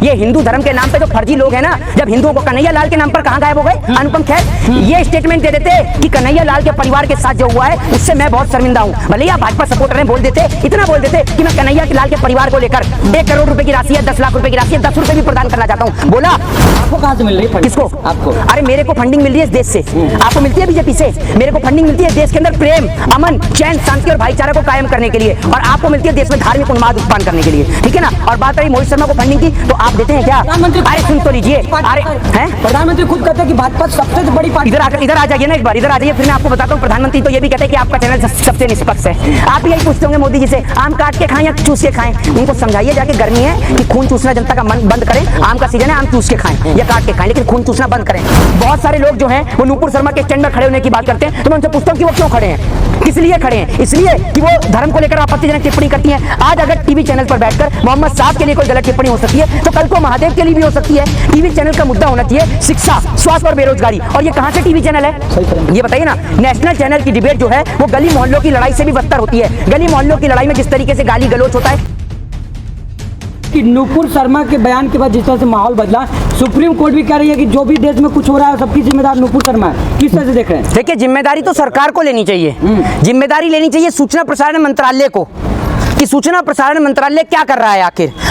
ये हिंदू धर्म के नाम पे जो फर्जी लोग हैं ना, जब हिंदुओं को कन्हैया लाल के नाम पर कहां गायब हो गए अनुपम खेर, ये स्टेटमेंट दे देते कि कन्हैया लाल के परिवार के साथ जो हुआ है उससे मैं बहुत शर्मिंदा हूं। भले ही आप भाजपा सपोर्टर हैं, बोल देते, इतना बोल देते कि मैं कन्हैया लाल के परिवार को लेकर 1 करोड़ रुपए की राशि है, 10 लाख रुपए की राशि है, 10 रुपए भी प्रदान करना चाहता हूं। बोला आपको कहां से मिल रही है? किसको? आपको? अरे मेरे को फंडिंग मिल रही है इस देश से, आपको मिलती है बीजेपी से। मेरे को फंडिंग मिलती है देश के अंदर प्रेम, अमन, चैन, शांति और भाईचारा को कायम करने के लिए, और आपको मिलती है देश में धार्मिक उन्माद उत्पन्न करने के लिए, ठीक है ना। और बात रही मोहित शर्मा को फंडिंग की, तो आप देते हैं क्या? अरे सुन तो लीजिए, अरे हैं प्रधानमंत्री खुद कहते हैं कि भाजपा सबसे बड़ी पार्टी। इधर आ जाइए ना, एक बार इधर आ जाइए, फिर मैं आपको बताता हूँ। प्रधानमंत्री तो ये भी कहते हैं कि आपका चैनल सबसे निष्पक्ष है। आप यही पूछते होंगे मोदी जी से, आम काट के खाएं या चूस के खाएं? उनको समझाइए जाके, गर्मी है कि खून चूसना जनता का मन बंद करें। आम का सीजन है, आम चूस के खाएं या काट के खाएं, लेकिन खून चूसना बंद करें। बहुत सारे लोग जो हैं वो नूपुर शर्मा के स्टैंड में खड़े होने की बात करते हैं, तो मैं उनसे पूछता हूँ कि वो क्यों खड़े हैं, किस लिए खड़े हैं? इसलिए कि वो धर्म को लेकर आपत्तिजनक टिप्पणी करती हैं। आज अगर टीवी चैनल पर बैठकर मोहम्मद साहब के लिए कोई गलत टिप्पणी हो सकती है, तो कल को महादेव के लिए भी हो सकती है। टीवी चैनल का मुद्दा होना चाहिए शिक्षा, स्वास्थ्य और बेरोजगारी, और ये कहां से टीवी चैनल है? ये बताइए ना। नेशनल चैनल की डिबेट जो है वो गली मोहल्लों की लड़ाई से भी बदतर होती है। गली मोहल्लों की लड़ाई में जिस तरीके से गाली गलौज होता है कि नूपुर शर्मा के बयान के बाद जिस तरह से माहौल बदला, सुप्रीम कोर्ट भी कह रही है कि जो भी देश में कुछ हो रहा है सबकी जिम्मेदार नूपुर शर्मा है। किस तरह से देख रहे हैं? देखिए, जिम्मेदारी तो सरकार को लेनी चाहिए, जिम्मेदारी लेनी चाहिए सूचना प्रसारण मंत्रालय को, कि सूचना प्रसारण मंत्रालय क्या कर रहा है।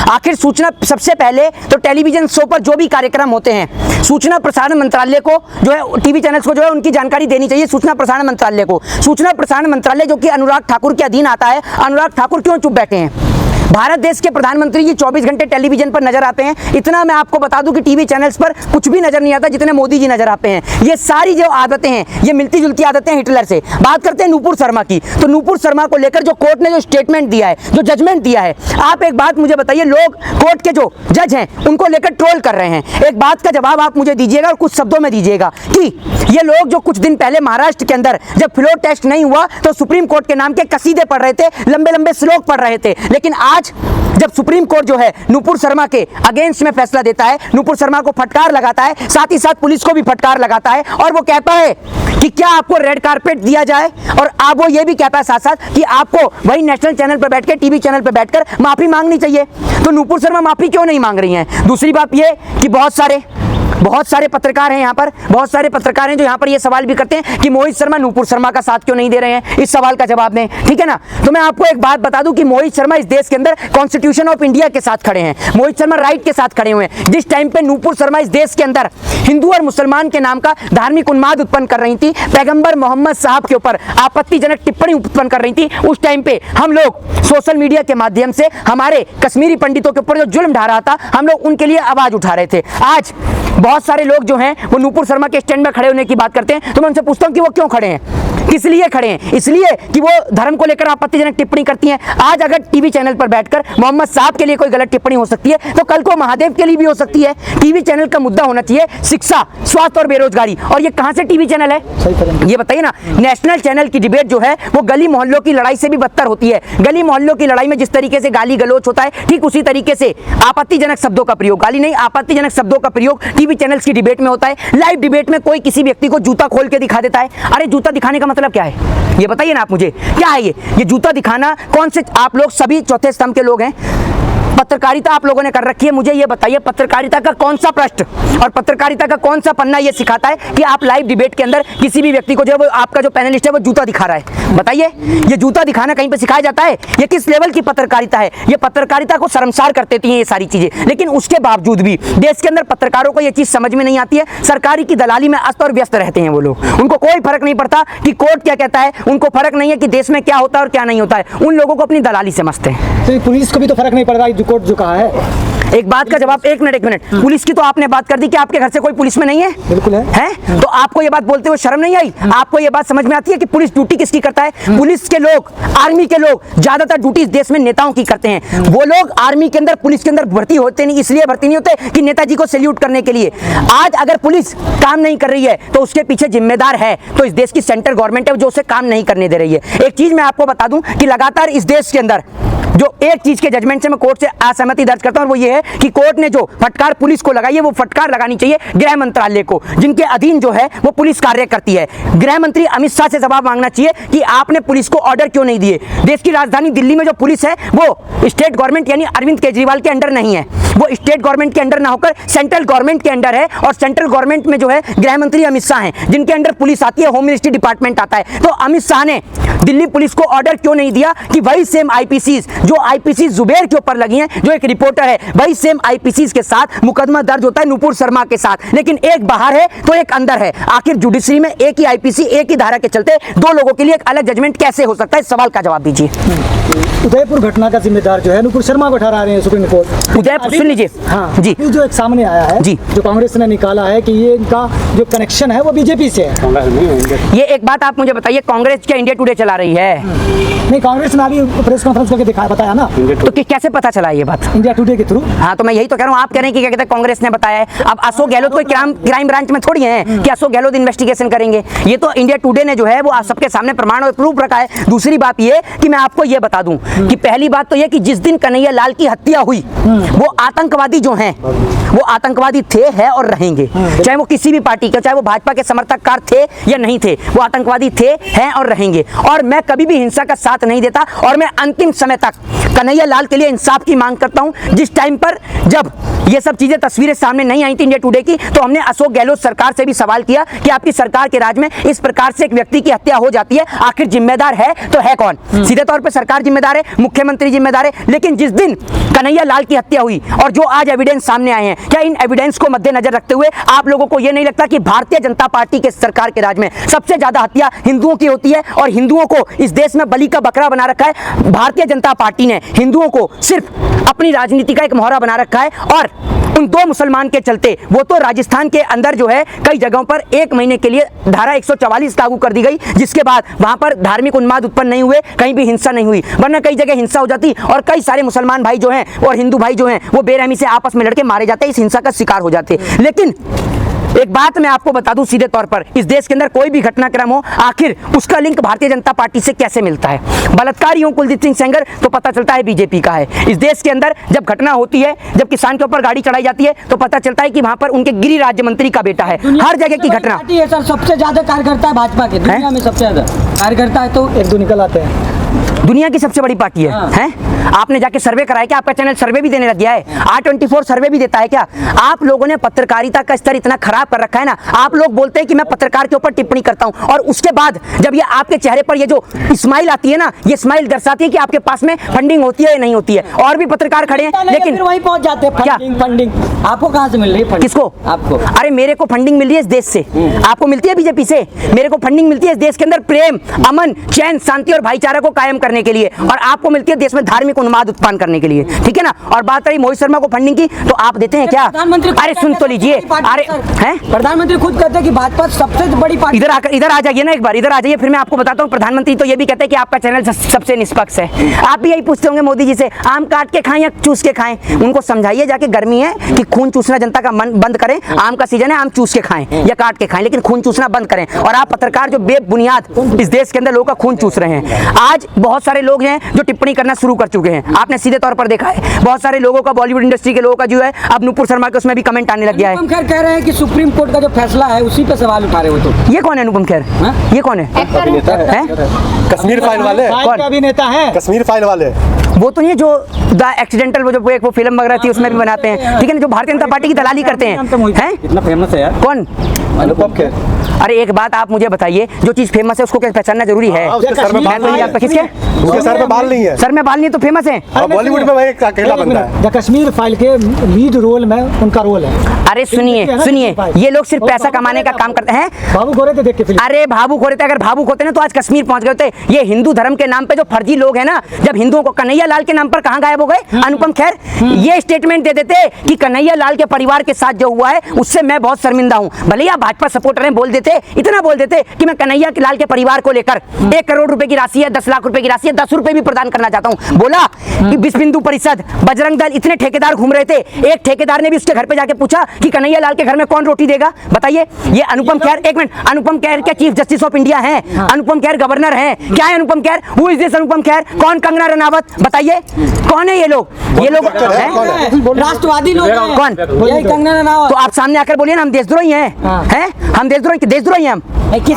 आखिर सूचना, सबसे पहले तो टेलीविजन शो पर जो भी कार्यक्रम होते हैं, सूचना प्रसारण मंत्रालय को जो है, टीवी चैनल्स को जो है उनकी जानकारी देनी चाहिए सूचना प्रसारण मंत्रालय को। सूचना प्रसारण मंत्रालय जो कि अनुराग ठाकुर के अधीन आता है, अनुराग ठाकुर क्यों चुप बैठे हैं? भारत देश के प्रधानमंत्री जी 24 घंटे टेलीविजन पर नजर आते हैं। इतना मैं आपको बता दूं कि टीवी चैनल्स पर कुछ भी नजर नहीं आता जितने मोदी जी नजर आते हैं। ये सारी जो आदतें हैं, ये मिलती जुलती आदतें हिटलर से। बात करते हैं नूपुर शर्मा की, तो नूपुर शर्मा को लेकर जो कोर्ट ने जो स्टेटमेंट दिया है, जो जजमेंट दिया है, आप एक बात मुझे बताइए, लोग कोर्ट के जो जज हैं उनको लेकर ट्रोल कर रहे हैं। एक बात का जवाब आप मुझे दीजिएगा और कुछ शब्दों में दीजिएगा कि ये लोग जो कुछ दिन पहले महाराष्ट्र के अंदर जब फ्लोर टेस्ट नहीं हुआ तो सुप्रीम कोर्ट के नाम के कसीदे पढ़ रहे थे, लंबे लंबे श्लोक पढ़ रहे थे, लेकिन आज जब सुप्रीम कोर्ट जो है नूपुर शर्मा के अगेंस्ट में फैसला देता है, नूपुर शर्मा को फटकार लगाता है, साथ ही साथ पुलिस को भी फटकार लगाता है, और वो कहता है कि क्या आपको रेड कारपेट दिया जाए, और आप वो ये भी कहता है साथ साथ कि आपको वही नेशनल चैनल पर बैठ के, टीवी चैनल पर बैठकर माफी मांगनी चाहिए। तो नूपुर शर्मा माफी क्यों नहीं मांग रही हैं? दूसरी बात ये कि बहुत सारे पत्रकार हैं यहाँ पर, बहुत सारे पत्रकार हैं जो यहाँ पर ये सवाल भी करते हैं कि मोहित शर्मा नूपुर शर्मा का साथ क्यों नहीं दे रहे हैं। इस सवाल का जवाब दें, ठीक है ना। तो मैं आपको एक बात बता दूं कि मोहित शर्मा इस देश के अंदर कॉन्स्टिट्यूशन ऑफ इंडिया के साथ खड़े हैं, मोहित शर्मा राइट के साथ खड़े हुए हैं। जिस टाइम पे नूपुर शर्मा इस देश के अंदर हिंदू और मुसलमान के नाम का धार्मिक उन्माद उत्पन्न कर रही थी, पैगंबर मोहम्मद साहब के ऊपर आपत्तिजनक टिप्पणी उत्पन्न कर रही थी, उस टाइम पे हम लोग सोशल मीडिया के माध्यम से हमारे कश्मीरी पंडितों के ऊपर जो जुल्म ढा रहा था, हम लोग उनके लिए आवाज उठा रहे थे। आज बहुत सारे लोग जो हैं वो नूपुर शर्मा के स्टैंड में खड़े होने की बात करते हैं, तो मैं उनसे पूछता हूं कि वो क्यों खड़े हैं, किस लिए खड़े हैं? इसलिए कि वो धर्म को लेकर आपत्तिजनक टिप्पणी करती हैं। आज अगर टीवी चैनल पर बैठकर मोहम्मद साहब के लिए कोई गलत टिप्पणी हो सकती है, तो कल को महादेव के लिए भी हो सकती है। टीवी चैनल का मुद्दा होना चाहिए शिक्षा, स्वास्थ्य और बेरोजगारी, और ये कहां से टीवी चैनल है? ये बताइए ना। नेशनल चैनल की डिबेट जो है वो गली मोहल्लों की लड़ाई से भी बदतर होती है। गली मोहल्लों की लड़ाई में जिस तरीके से गाली गलौच होता है, ठीक उसी तरीके से आपत्तिजनक शब्दों का प्रयोग, गाली नहीं, आपत्तिजनक शब्दों का प्रयोग टीवी चैनल्स की डिबेट में होता है। लाइव डिबेट में कोई किसी व्यक्ति को जूता खोल के दिखा देता है। अरे जूता दिखाने का मतलब क्या है? ये बताइए ना आप मुझे, क्या है ये जूता दिखाना? कौन से आप लोग सभी चौथे स्तंभ के लोग हैं, पत्रकारिता आप लोगों ने कर रखी है, मुझे ये बताइए पत्रकारिता का कौन सा पृष्ठ और पत्रकारिता का कौन सा पन्ना ये सिखाता है कि आप लाइव डिबेट के अंदर किसी भी व्यक्ति को जो है, आपका जो पैनलिस्ट है वो जूता दिखा रहा है? बताइए, ये जूता दिखाना कहीं पे सिखाया जाता है? ये किस लेवल की पत्रकारिता है? ये पत्रकारिता को शर्मसार कर देती है ये सारी चीजें। लेकिन उसके बावजूद भी देश के अंदर पत्रकारों को ये चीज समझ में नहीं आती है। सरकारी की दलाली में अस्त और व्यस्त रहते हैं वो लोग, उनको कोई फर्क नहीं पड़ता कि कोर्ट क्या कहता है, उनको फर्क नहीं है कि देश में क्या होता है और क्या नहीं होता है। उन लोगों को अपनी दलाली से मस्त है। तो पुलिस को भी तो फर्क नहीं पड़ रहा है कोर्ट जो कहा है। एक बात का जवाब, एक मिनट, पुलिस की तो आपने बात कर दी कि आपके घर से कोई पुलिस में नहीं है। बिल्कुल है। तो आपको ये बात बोलते हुए शर्म नहीं आई? आपको ये बात समझ में आती है कि पुलिस ड्यूटी किसकी करता है? पुलिस के लोग, आर्मी के लोग ज्यादातर ड्यूटी इस देश में नेताओं की करते हैं। वो लोग आर्मी के अंदर, पुलिस के अंदर भर्ती होते नहीं, इसलिए भर्ती नहीं होते कि नेताजी को सैल्यूट करने के लिए। आज अगर पुलिस काम नहीं कर रही है तो उसके पीछे जिम्मेदार है तो इस देश की सेंट्रल गवर्नमेंट है जो उसे काम नहीं करने दे रही है। एक चीज मैं आपको बता दूं कि लगातार इस देश के अंदर जो एक चीज के जजमेंट से मैं कोर्ट से असहमति दर्ज करता हूं, वो ये है कि कोर्ट ने जो फटकार पुलिस को लगाई है, वो फटकार लगानी चाहिए गृह मंत्रालय को, जिनके अधीन जो है वो पुलिस कार्य करती है। गृह मंत्री अमित शाह से जवाब मांगना चाहिए कि आपने पुलिस को ऑर्डर क्यों नहीं दिए। देश की राजधानी दिल्ली में जो पुलिस है वो स्टेट गवर्नमेंट यानी अरविंद केजरीवाल के अंडर नहीं है। वो स्टेट गवर्नमेंट के अंडर ना होकर सेंट्रल गवर्नमेंट के अंडर है, और सेंट्रल गवर्नमेंट में जो है गृह मंत्री अमित शाह हैं, जिनके अंडर पुलिस आती है, होम मिनिस्ट्री डिपार्टमेंट आता है। तो अमित शाह ने दिल्ली पुलिस को ऑर्डर क्यों नहीं दिया कि वही सेम आईपीसीज जो आईपीसी जुबेर के ऊपर लगी हैं, जो एक रिपोर्टर है, वही सेम आईपीसीज के साथ मुकदमा दर्ज होता है नुपुर शर्मा के साथ, लेकिन एक बाहर है तो एक अंदर है। आखिर जुडिशरी में एक ही आईपीसी, एक ही धारा के चलते दो लोगों के लिए एक अलग जजमेंट कैसे हो सकता है? इस सवाल का जवाब दीजिए। उदयपुर घटना का जिम्मेदार जो है नुपुर शर्मा को ठहरा रहे हैं सुप्रीम कोर्ट। उदयपुर सुन लीजिए। हाँ जी, जो एक सामने आया है जी, जो कांग्रेस ने निकाला है कि ये इनका जो कनेक्शन है वो बीजेपी से है। ये एक बात आप मुझे बताइए, कांग्रेस क्या इंडिया टुडे चला रही है? नहीं, कांग्रेस ने अभी प्रेस कॉन्फ्रेंस करके दिखाया, बताया ना। तो कैसे पता चला ये बात? इंडिया टुडे के थ्रू। हाँ, तो मैं यही तो कह रहा हूँ, आप कह रहे हैं कि क्या कहते हैं कांग्रेस ने बताया है। अब अशोक गहलोत कोई क्राइम ब्रांच में थोड़ी है कि अशोक गहलोत इन्वेस्टिगेशन करेंगे। ये तो इंडिया टुडे ने जो है वो आप सबके सामने प्रमाण और प्रूफ रखा है। दूसरी बात ये कि मैं आपको ये बता दूं कि पहली बात तो ये कि जिस दिन कन्हैया लाल की हत्या हुई, वो आतंकवादी जो हैं वो आतंकवादी थे, है और रहेंगे, चाहे वो किसी भी पार्टी के, चाहे वो भाजपा के समर्थककार थे या नहीं थे, वो आतंकवादी थे, हैं और रहेंगे। और मैं कभी भी हिंसा का साथ नहीं देता, और मैं अंतिम समय तक कन्हैया लाल के लिए इंसाफ की मांग करता हूं। जिस टाइम पर जब ये सब चीजें तस्वीरें सामने नहीं आई थी इंडिया टुडे की, तो हमने अशोक गहलोत सरकार से भी सवाल किया कि आपकी सरकार के राज में इस प्रकार से एक व्यक्ति की हत्या हो जाती है, आखिर जिम्मेदार है तो है कौन? सीधे तौर पर सरकार जिम्मेदार है, मुख्यमंत्री जिम्मेदार है। लेकिन जिस दिन कन्हैया लाल की हत्या हुई और जो आज एविडेंस सामने आए हैं, क्या इन एविडेंस को मद्देनजर रखते हुए आप लोगों को यह नहीं लगता कि भारतीय जनता पार्टी के सरकार के राज में सबसे ज्यादा हत्या हिंदुओं की होती है, और हिंदुओं को इस देश में बलि का बकरा बना रखा है? भारतीय जनता पार्टी ने हिंदुओं को सिर्फ अपनी राजनीति का एक मोहरा बना रखा है, और उन दो मुसलमान के चलते वो तो राजस्थान के अंदर जो है कई जगहों पर 1 महीने के लिए धारा 144 लागू कर दी गई, जिसके बाद वहां पर धार्मिक उन्माद उत्पन्न नहीं हुए, कहीं भी हिंसा नहीं हुई, वरना कई जगह हिंसा हो जाती और कई सारे मुसलमान भाई जो हैं और हिंदू भाई जो हैं वो बेरहमी से आपस में लड़के मारे जाते, इस हिंसा का शिकार हो जाते। लेकिन एक बात मैं आपको बता दूं सीधे तौर पर, इस देश के अंदर कोई भी घटनाक्रम हो, आखिर उसका लिंक भारतीय जनता पार्टी से कैसे मिलता है? बलात्कारी हो कुलदीप सिंह सेंगर तो पता चलता है बीजेपी का है। इस देश के अंदर जब घटना होती है, जब किसान के ऊपर गाड़ी चढ़ाई जाती है, तो पता चलता है कि वहां पर उनके गृह राज्य मंत्री का बेटा है। हर जगह की घटना। सर सबसे ज्यादा कार्यकर्ता है भाजपा के दुनिया में, सबसे ज्यादा कार्यकर्ता है तो एक दो निकल आते हैं। दुनिया की सबसे बड़ी पार्टी है, हैं? आपने जाके सर्वे कराया क्या? आपका चैनल सर्वे भी देने लग गया है? R24 सर्वे भी देता है क्या? आप लोगों ने पत्रकारिता का स्तर इतना खराब कर रखा है ना। आप लोग बोलते हैं कि मैं पत्रकार के ऊपर टिप्पणी करता हूं, और उसके बाद जब ये आपके चेहरे पर ये जो स्माइल आती है ना, ये स्माइल दर्शाती है कि आपके पास में फंडिंग होती है या नहीं होती है। और भी पत्रकार खड़े हैं, लेकिन फिर वहीं पहुंच जाते हैं। क्या फंडिंग आपको कहां से मिल रही है? किसको? आपको। अरे मेरे को फंडिंग मिल रही है इस देश से, आपको मिलती है बीजेपी से? मेरे को फंडिंग मिलती है इस देश के अंदर प्रेम, अमन, चैन, शांति और भाईचारा को कायम करने के लिए, और आपको मिलती है देश में धार्मिक उन्माद उत्पन्न करने के लिए, ठीक है ना? और बात रही मोहित शर्मा को फंडिंग की, तो आप देते हैं क्या? अरे सुन तो लीजिए। अरे हैं, प्रधानमंत्री खुद कहते हैं कि भाजपा सबसे बड़ी पार्टी। इधर आ जाइए ना, एक बार इधर आ जाइए, फिर मैं आपको बताता हूँ। प्रधानमंत्री तो ये भी कहते हैं कि आपका चैनल सबसे निष्पक्ष है। आप भी यही पूछते होंगे मोदी जी से, आम काट के खाएं या चूस के खाएं? उनको समझाइए जाके, गर्मी है कि खून चूसना जनता का मन बंद करें। आम का सीजन है, आम चूस के खाएं या काट के खाएं, लेकिन खून चूसना बंद करें। और आप पत्रकार जो बेबुनियाद इस देश के अंदर लोगों का खून चूस रहे हैं। आज बहुत सारे लोग हैं जो टिप्पणी करना शुरू कर चुके हैं, आपने सीधे तौर पर देखा है। बहुत सारे लोगों का, बॉलीवुड इंडस्ट्री के लोगों का जो है अब नुपुर शर्मा के उसमें भी कमेंट आने लग गया है। अनुपम खेर कह रहे हैं कि सुप्रीम कोर्ट का जो फैसला है उसी पे सवाल उठा रहे हो। तो ये कौन है अनुपम खेर? ये कौन है? कश्मीर फाइल वाले। कौन अभिनेता है? कश्मीर फाइल वाले वो तो नहीं है जो द एक्सीडेंटल, वो जो वो फिल्म वगैरह थी उसमें भी बनाते हैं, ठीक है ना? जो भारतीय जनता पार्टी की दलाली करते हैं। इतना फेमस है यार। कौन? अनुपम खेर। अरे एक बात आप मुझे बताइए, जो चीज फेमस है उसको क्या पहचानना जरूरी है? उसके सर में बाल नहीं है। किसके उसके सर में बाल नहीं है। सर में बाल नहीं तो फेमस है। और बॉलीवुड में वही अकेला बंदा है। द कश्मीर फाइल के लीड रोल में उनका रोल है। अरे सुनिए सुनिए, ये लोग सिर्फ पैसा कमाने का काम करते हैं। भावुक हो रहे थे देख के फिल्म। अरे भावुक हो रहे थे, अगर भावुक होते ना तो आज कश्मीर पहुंच गए थे। ये हिंदू धर्म के नाम पे जो फर्जी लोग हैं ना, जब हिंदुओं को, कन्हैया लाल के नाम पर कहां गायब हो गए? अनुपम खेर ये स्टेटमेंट दे देते कि कन्हैया लाल के परिवार के साथ जो हुआ है उससे मैं बहुत शर्मिंदा हूं। भले ही आप भाजपा सपोर्टर हैं, बोल देते, इतना बोल देते कि मैं कन्हैया लाल के परिवार को लेकर 1 करोड़ रुपए की राशि है, 10 लाख रुपए की राशि है, 10 रुपए भी प्रदान करना चाहता हूं। बोला कि विश्व हिंदू परिषद, बजरंग दल, इतने ठेकेदार घूम रहे थे। एक ठेकेदार ने भी उसके घर पे जाके पूछा कि कन्हैया लाल के घर में कौन रोटी देगा? बताइए। ये अनुपम खेर, एक मिनट, अनुपम खेर क्या चीफ जस्टिस ऑफ इंडिया है? अनुपम खेर गवर्नर है क्या? है Anupam Kher? Who is this Anupam Kher? कौन कंगना रनावत? बताइए कौन है ये लोग? ये लोग राष्ट्रवादी लोग हैं। कौन? यही कंगना रनावत। तो आप सामने आकर बोलिए ना, हम देशद्रोही हैं। हैं? हम देशद्रोही देशद्रोही हैं हम?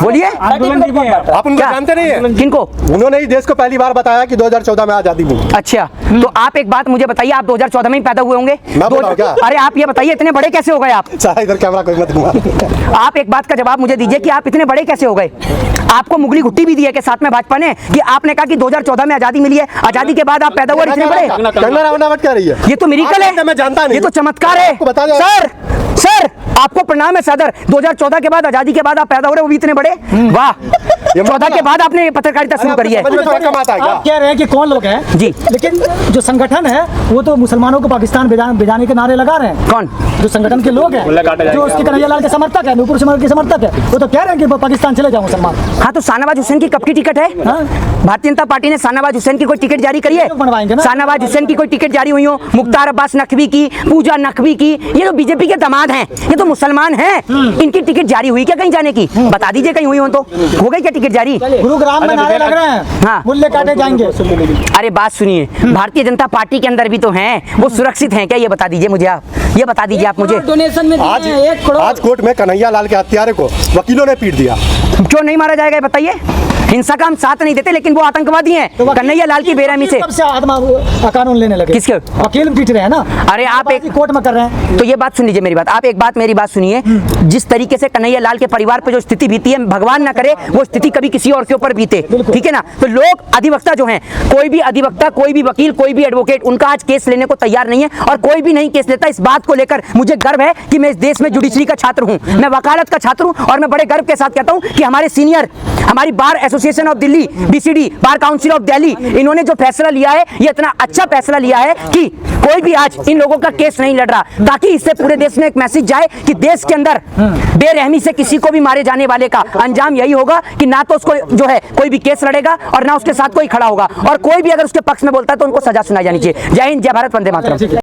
बोलिए, आप उनको क्या? जानते नहीं है? किनको? उन्होंने ही देश को पहली बार बताया कि 2014 में आजादी मिली। अच्छा, तो आप एक बात मुझे बताइए, आप 2014 में ही पैदा हुए होंगे? मैं बताऊं क्या? अरे आप ये बताइए, इतने बड़े कैसे हो गए आप? सारा इधर कैमरा कोई मत घुमा। आप एक बात का जवाब मुझे दीजिए कि आप इतने बड़े कैसे हो गए? आपको मुगली घुट्टी भी दी है कि साथ में भाजपा ने, कि आपने कहा कि 2014 में आजादी मिली है, आजादी के बाद आप पैदा हुए और इतने बड़े? कैमरा बनावट क्या रही है? ये तो मिरेकल है, मैं जानता नहीं, ये तो चमत्कार है। आपको बता दिया। सर आपको प्रणाम है सदर, 2014 के बाद, आजादी के बाद आप पैदा हो रहे, वो भी इतने बड़े, वाह। 14 के बाद आपने पत्रकारिता शुरू करी है। समझ में थोड़ा कम आता है क्या? आप कह रहे हैं कि कौन लोग हैं जी। लेकिन जो संगठन है वो तो मुसलमानों को पाकिस्तान भेजाने के नारे लगा रहे हैं। कौन? जो संगठन के लोग हैं, जो उसके कन्हैया लाल के समर्थक है, नूपुर शर्मा के समर्थक है, वो तो कह रहे हैं कि पाकिस्तान चले जाओ मुसलमान। हाँ, तो शाहनवाज हुसैन की कब की टिकट है? हाँ? भारतीय जनता पार्टी ने शाहनवाज हुसैन की कोई टिकट जारी करी है? बनवाएंगे ना। शाहनवाज हुसैन की कोई टिकट जारी हुई हो? मुख्तार अब्बास नकवी की, पूजा नकवी की, ये तो बीजेपी के दामाद हैं, ये तो मुसलमान हैं, इनकी टिकट जारी हुई क्या कहीं जाने की? बता दीजिए कहीं हुई हो तो। हो गई क्या टिकट जारी? गुरुग्राम में नारे लग रहे हैं, हाँ। मुल्ले काटे जाएंगे। अरे बात सुनिए, भारतीय जनता पार्टी के अंदर भी तो हैं, वो सुरक्षित हैं क्या? ये बता दीजिए मुझे, आप ये बता दीजिए आप मुझे। डोनेशन में आज 1 करोड़। आज कोर्ट में कन्हैया लाल के हत्यारे को वकीलों ने पीट दिया। क्यों नहीं मारा जाएगा बताइए? हिंसा का हम साथ नहीं देते, लेकिन वो आतंकवादी हैं, कन्हैया लाल की बेरहमी से। कब से आत्मा कानून लेने लगे? किसके? वकील पीट रहे हैं ना। अरे आप एक कोर्ट में कर रहे हैं। तो ये बात सुन लीजिए मेरी बात, आप एक बात मेरी बात सुनिए, जिस तरीके से कन्हैया लाल के परिवार पे जो स्थिति बीती है, भगवान ना करे वो स्थिति कभी किसी और के ऊपर बीते, ठीक है ना? तो लोग अधिवक्ता जो हैं, कोई भी अधिवक्ता, कोई भी वकील, कोई भी एडवोकेट, उनका आज केस लेने को तैयार नहीं है, और कोई भी नहीं केस लेता। इस बात को लेकर मुझे गर्व है कि मैं इस देश में जुडिशरी का छात्र हूं, मैं वकालत का छात्र हूं, और मैं बड़े गर्व के साथ कहता हूं कि हमारे सीनियर, हमारी bar association of Delhi, BCD, bar council of Delhi, इन्होंने जो फैसला लिया है, ये इतना अच्छा फैसला लिया है कि कोई भी आज इन लोगों का केस नहीं लड़ रहा, ताकि इससे पूरे देश में एक मैसेज जाए कि देश के अंदर बेरहमी से किसी को भी मारे जाने वाले का अंजाम यही होगा कि ना तो उसको जो है कोई भी केस लड़ेगा, और ना उसके साथ कोई खड़ा होगा, और कोई भी अगर उसके पक्ष में बोलता है तो उनको सजा सुनाई जानी चाहिए। जय हिंद, जय भारत, वंदे मातरम।